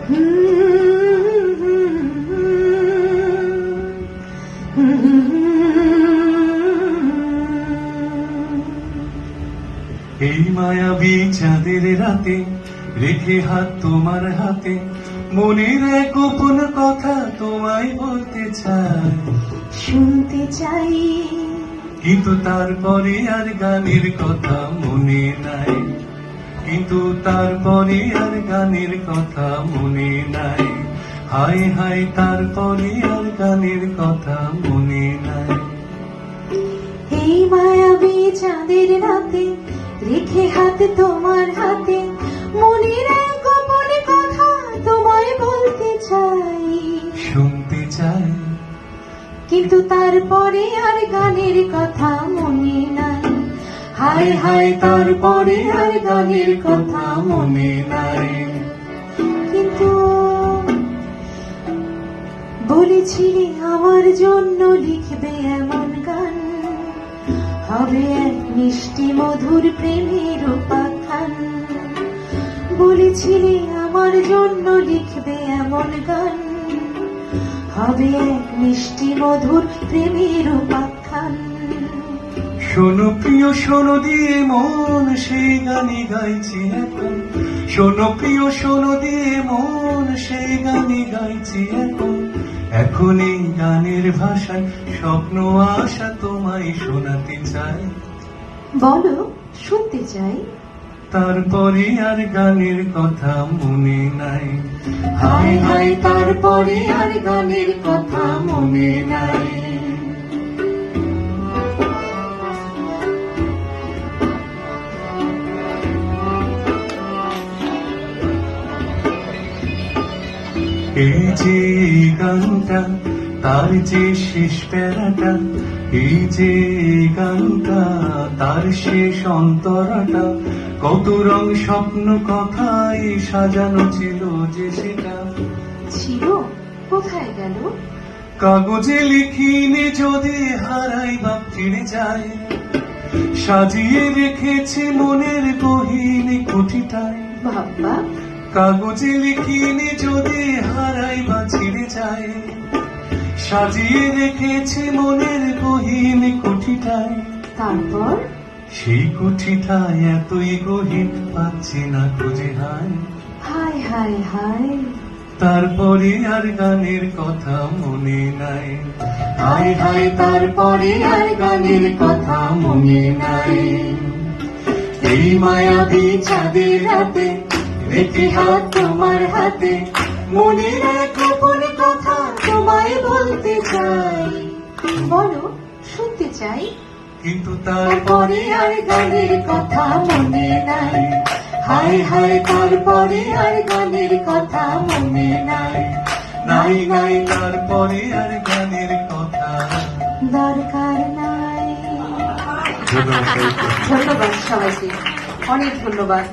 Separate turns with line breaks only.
এই মায়াবী চাঁদের রাতে রেখে হাত তোমার হাতে, মনের এক গোপন কথা তোমায় বলতে চাই,
শুনতে চাই।
কিন্তু তারপরে আর গানের কথা মনে নাই, কিন্তু তারপরে আর গানের কথা মনে নাই। হায় হায়, তারপরে আর গানের কথা মনে নাই।
এই মায়াবী চাঁদের রাতে রেখে হাত তোমার হাতে, মনের এক গোপন কথা তোমায় বলতে চাই,
শুনতে চাই।
কিন্তু তারপরে আর গানের কথা মনে নাই।
হায় হায়, তারপরে আর গানের কথা মনে নাই।
কিন্তু বলেছিলে আমার জন্য লিখবে এমন গান, হবে এক মিষ্টি মধুর প্রেমের উপাখ্যান। বলেছিলে আমার জন্য লিখবে এমন গান, হবে এক মিষ্টি মধুর প্রেমের উপাখ্যান।
শোনো প্রিয়, শোনো দিয়ে মন সেই গানই গাইছি এখন। শোনো প্রিয়, শোনো দিয়ে মন সেই গানই গাইছি এখন। এখন এই গানের ভাষায় স্বপ্ন আশা তোমায় শোনাতে চাই।
বলো, শুনতে চাই।
তারপরে আর গানের কথা মনে নাই। হায় হায়, তারপরে আর গানের কথা মনে নাই। এই যে এই গানটা, তার যে শেষ প্যারাটা, এই যে এই গানটা, তার শেষ অন্তরাটা, কত রং স্বপ্ন কথাই সাজানো ছিল যে সেটা।
ছিল, কোথায় গেল?
কাগজে লিখিনি যদি হারাই বা ফিরে যায়, সাজিয়ে রেখেছে মনের গহীন কুঠিটায়।
বাবা,
কাগজে লিখিনি যদি হারাই বা ছিঁড়ে যায়, সাজিয়ে রেখেছে মনের গহীন কুঠিটায়।
তারপর?
সেই কুঠিটায় এতই গহীন পাচ্ছি না খুঁজে। হায়
হায় হায় হায়,
তারপরে আর গানের কথা মনে নাই। হায় হায়, তারপরে আর গানের কথা মনে নাই। এই মায়াবী চাঁদের রাতে রেখে হাত তোমার হাতে, মনের এক গোপন কথা তোমায় বলতে চাই।
বলো, শুনতে চাই।
কিন্তু তারপরে আর গানের কথা মনে নাই। হায় হায়, তারপরে আর গানের কথা মনে নাই। নাই নাই, তারপরে আর গানের কথা
দরকার নাই। ধন্যবাদ সবাইকে, অনেক ধন্যবাদ।